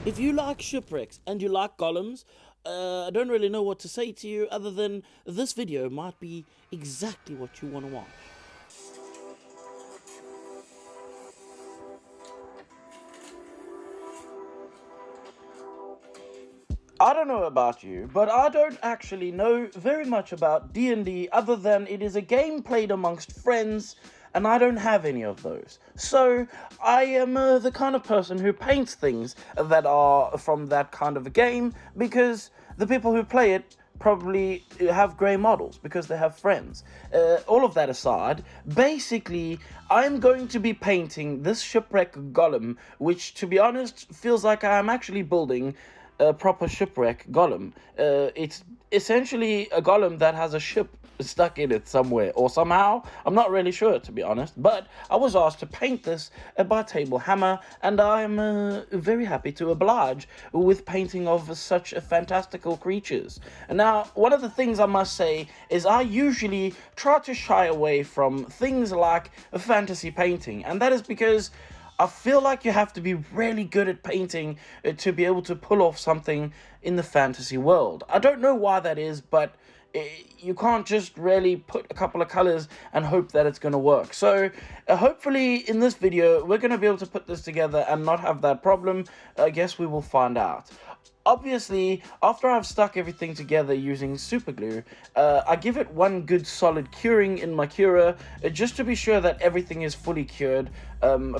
If you like shipwrecks and you like golems, I don't really know what to say to you other than this video might be exactly what you want to watch. I don't know about you, but I don't actually know very much about D&D other than it is a game played amongst friends, and I don't have any of those. So I am the kind of person who paints things that are from that kind of a game, because the people who play it probably have grey models because they have friends. All of that aside, basically, I'm going to be painting this Shipwreck Golem, which, to be honest, feels like I'm actually building a proper shipwreck golem. It's essentially a golem that has a ship stuck in it somewhere or somehow. I'm not really sure, to be honest, but I was asked to paint this by Table Hammer, and I'm very happy to oblige with painting of such fantastical creatures. Now, one of the things I must say is I usually try to shy away from things like fantasy painting, and that is because I feel like you have to be really good at painting to be able to pull off something in the fantasy world. I don't know why that is, but you can't just really put a couple of colors and hope that it's going to work. So hopefully in this video we're going to be able to put this together and not have that problem. I guess we will find out. Obviously, after I've stuck everything together using super glue, I give it one good solid curing in my curer, just to be sure that everything is fully cured.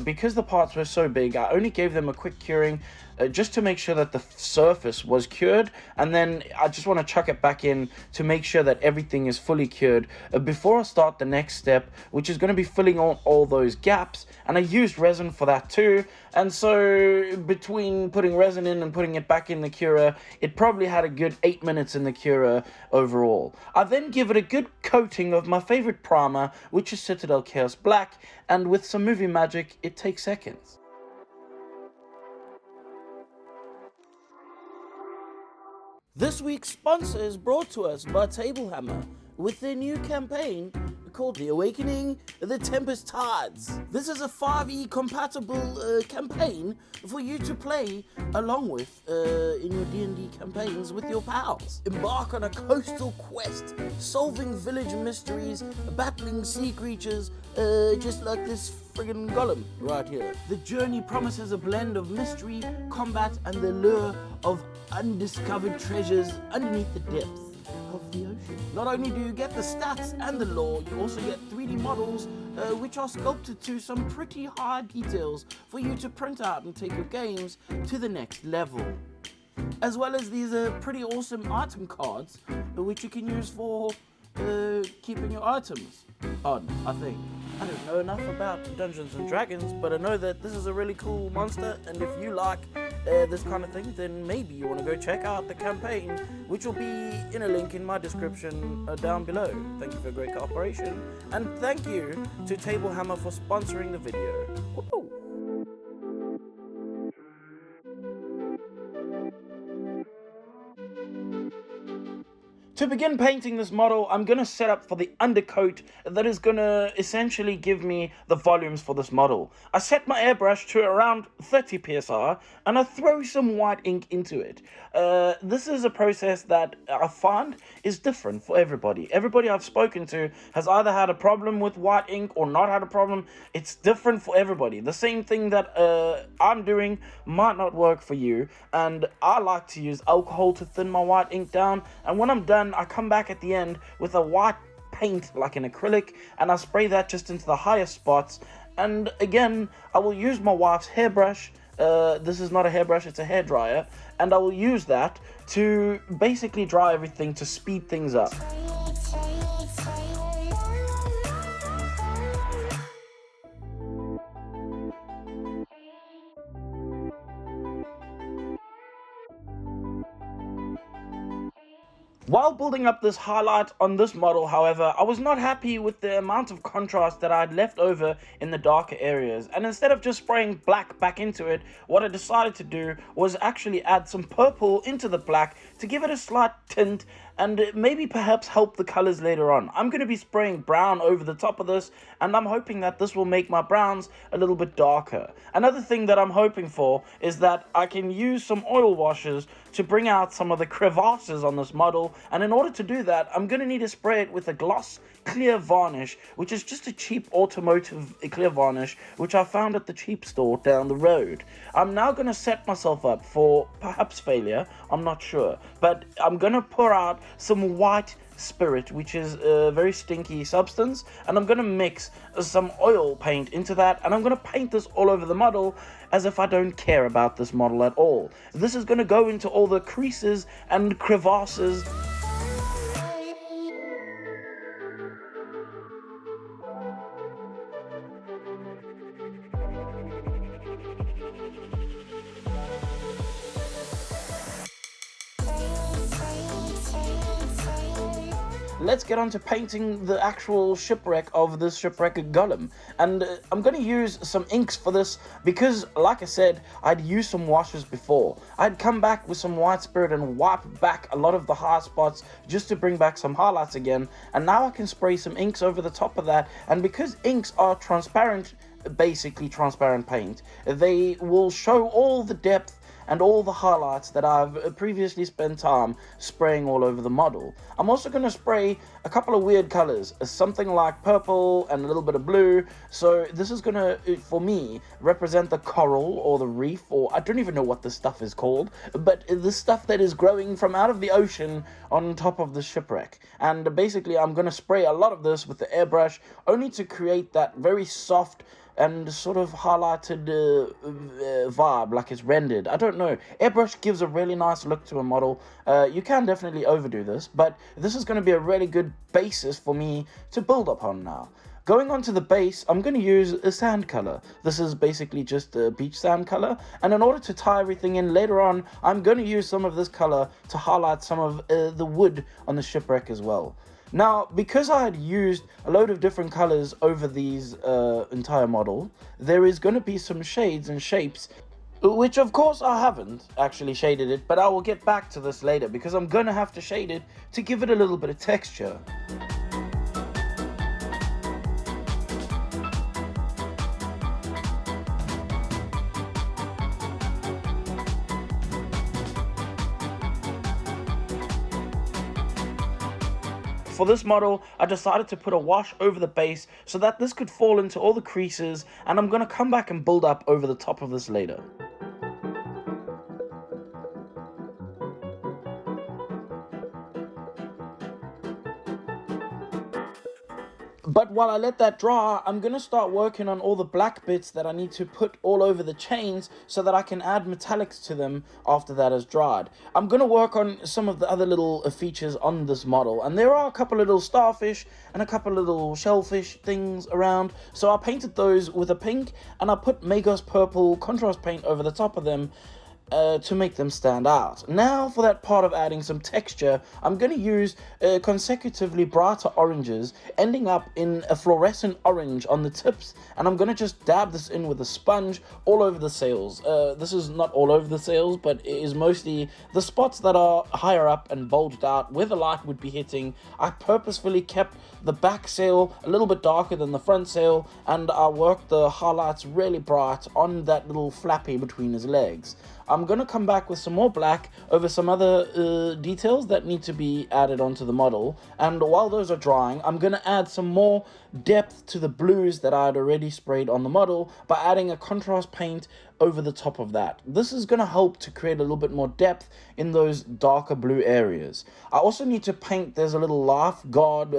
Because the parts were so big, I only gave them a quick curing, just to make sure that the surface was cured, and then I just want to chuck it back in to make sure that everything is fully cured before I start the next step, which is going to be filling all those gaps. And I used resin for that too, and so between putting resin in and putting it back in the curer, it probably had a good 8 minutes in the curer overall. I then give it a good coating of my favorite primer, which is Citadel Chaos Black, and with some movie magic, it takes seconds. This week's sponsor is brought to us by Table Hammer with their new campaign called The Awakening the Tempest Tides. This is a 5e compatible campaign for you to play along with in your D&D campaigns with your pals. Embark on a coastal quest, solving village mysteries, battling sea creatures, just like this friggin' golem right here. The journey promises a blend of mystery, combat, and the lure of undiscovered treasures underneath the depths of the ocean. Not only do you get the stats and the lore, you also get 3D models which are sculpted to some pretty high details for you to print out and take your games to the next level. As well as these pretty awesome item cards which you can use for keeping your items on, I think. I don't know enough about Dungeons and Dragons, but I know that this is a really cool monster, and if you like this kind of thing, then maybe you want to go check out the campaign, which will be in a link in my description down below. Thank you for great cooperation, and thank you to Table Hammer for sponsoring the video. Woo-hoo. To begin painting this model, I'm going to set up for the undercoat that is going to essentially give me the volumes for this model. I set my airbrush to around 30 psi and I throw some white ink into it. This is a process that I find is different for everybody. Everybody I've spoken to has either had a problem with white ink or not had a problem. It's different for everybody. The same thing that I'm doing might not work for you, and I like to use alcohol to thin my white ink down, and when I'm done, I come back at the end with a white paint like an acrylic, and I spray that just into the highest spots. And again, I will use my wife's hairbrush. This is not a hairbrush, it's a hairdryer, and I will use that to basically dry everything to speed things up. While building up this highlight on this model, however, I was not happy with the amount of contrast that I had left over in the darker areas, and instead of just spraying black back into it, what I decided to do was actually add some purple into the black to give it a slight tint and maybe perhaps help the colors later on. I'm going to be spraying brown over the top of this, and I'm hoping that this will make my browns a little bit darker. Another thing that I'm hoping for is that I can use some oil washes to bring out some of the crevasses on this model, and in order to do that, I'm going to need to spray it with a gloss clear varnish, which is just a cheap automotive clear varnish which I found at the cheap store down the road. I'm now going to set myself up for perhaps failure, I'm not sure, but I'm going to pour out some white spirit, which is a very stinky substance, and I'm going to mix some oil paint into that, and I'm going to paint this all over the model as if I don't care about this model at all. This is going to go into all the creases and crevasses. Let's get on to painting the actual shipwreck of this Shipwreck Golem, and I'm going to use some inks for this because, like I said, I'd used some washes before. I'd come back with some white spirit and wipe back a lot of the hard spots just to bring back some highlights again, and now I can spray some inks over the top of that, and because inks are transparent, basically transparent paint, they will show all the depth and all the highlights that I've previously spent time spraying all over the model. I'm also going to spray a couple of weird colors, something like purple and a little bit of blue. So this is going to, for me, represent the coral or the reef, or I don't even know what this stuff is called, but the stuff that is growing from out of the ocean on top of the shipwreck. And basically I'm going to spray a lot of this with the airbrush, only to create that very soft and sort of highlighted vibe, like it's rendered. I don't know. Airbrush gives a really nice look to a model. You can definitely overdo this, but this is going to be a really good basis for me to build upon now. Going on to the base, I'm going to use a sand color. This is basically just a beach sand color, and in order to tie everything in later on, I'm going to use some of this color to highlight some of the wood on the shipwreck as well. Now, because I had used a load of different colors over these entire model, there is going to be some shades and shapes, which of course I haven't actually shaded it, but I will get back to this later because I'm going to have to shade it to give it a little bit of texture. For this model, I decided to put a wash over the base so that this could fall into all the creases, and I'm going to come back and build up over the top of this later. But while I let that dry, I'm going to start working on all the black bits that I need to put all over the chains so that I can add metallics to them after that has dried. I'm going to work on some of the other little features on this model, and there are a couple little starfish and a couple little shellfish things around, so I painted those with a pink, and I put Magos purple contrast paint over the top of them to make them stand out. Now for that part of adding some texture, I'm going to use consecutively brighter oranges, ending up in a fluorescent orange on the tips, and I'm going to just dab this in with a sponge all over the sails. This is not all over the sails, but it is mostly the spots that are higher up and bulged out where the light would be hitting. I purposefully kept the back sail a little bit darker than the front sail, and I worked the highlights really bright on that little flappy between his legs. I'm going to come back with some more black over some other details that need to be added onto the model, and while those are drying, I'm going to add some more depth to the blues that I had already sprayed on the model by adding a contrast paint over the top of that. This is going to help to create a little bit more depth in those darker blue areas. I also need to paint, there's a little lifeguard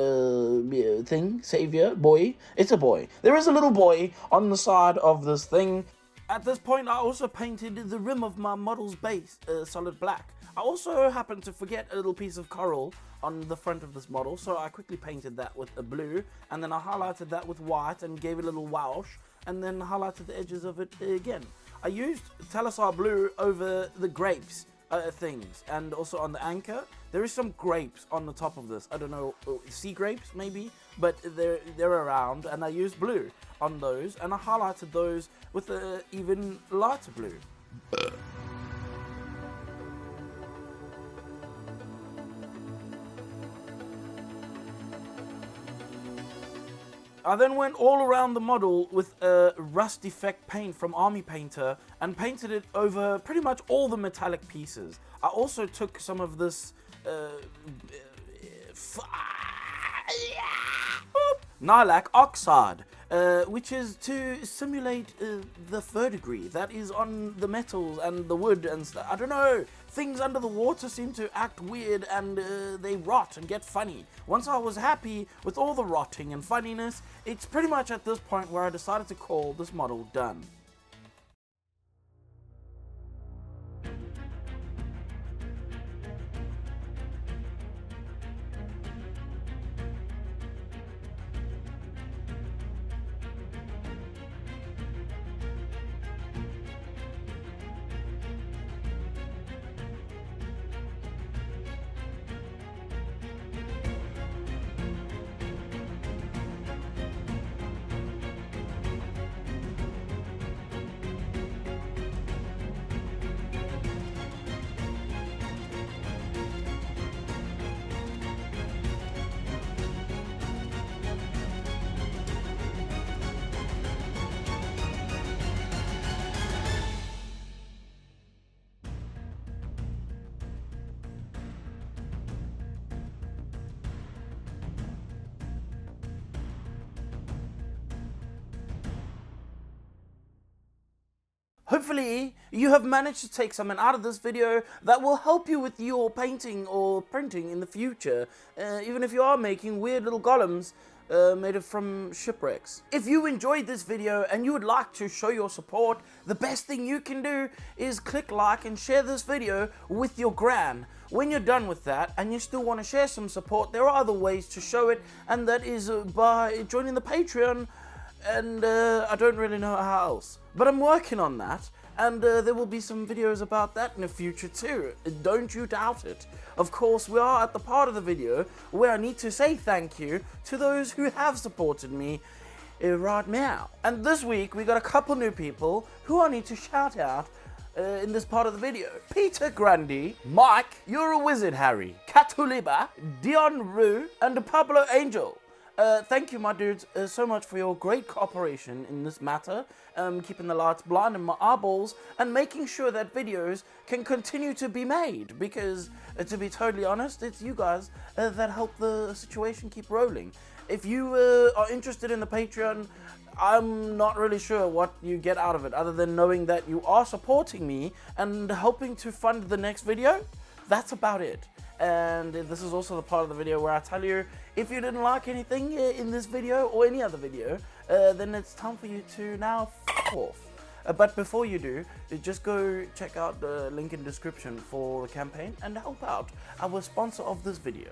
thing, savior, boy. It's a boy. There is a little boy on the side of this thing. At this point, I also painted the rim of my model's base solid black. I also happened to forget a little piece of coral on the front of this model, so I quickly painted that with a blue, and then I highlighted that with white and gave it a little wash, and then highlighted the edges of it again. I used Talisar blue over the grapes things, and also on the anchor. There is some grapes on the top of this. I don't know, sea grapes maybe, but they're around, and I used blue on those, and I highlighted those with an even lighter blue. I then went all around the model with a rust effect paint from Army Painter and painted it over pretty much all the metallic pieces. I also took some of this Lilac Oxide, which is to simulate the verdigris that is on the metals and the wood and stuff. I don't know, things under the water seem to act weird and they rot and get funny. Once I was happy with all the rotting and funniness, it's pretty much at this point where I decided to call this model done. Hopefully, you have managed to take something out of this video that will help you with your painting or printing in the future, even if you are making weird little golems made from shipwrecks. If you enjoyed this video and you would like to show your support, the best thing you can do is click like and share this video with your gran. When you're done with that and you still want to share some support, there are other ways to show it, and that is by joining the Patreon. And I don't really know how else, but I'm working on that, and there will be some videos about that in the future too. Don't you doubt it. Of course, we are at the part of the video where I need to say thank you to those who have supported me right now. And this week we got a couple new people who I need to shout out in this part of the video. Peter Grundy, Mike, You're a Wizard Harry, Katuliba, Dion Rue, and Pablo Angel. Thank you, my dudes, so much for your great cooperation in this matter, keeping the lights blind in my eyeballs, and making sure that videos can continue to be made, because, to be totally honest, it's you guys that help the situation keep rolling. If you are interested in the Patreon, I'm not really sure what you get out of it, other than knowing that you are supporting me and helping to fund the next video. That's about it. And this is also the part of the video where I tell you, if you didn't like anything in this video or any other video, then it's time for you to now f*** off. But before you do, just go check out the link in the description for the campaign and help out our sponsor of this video.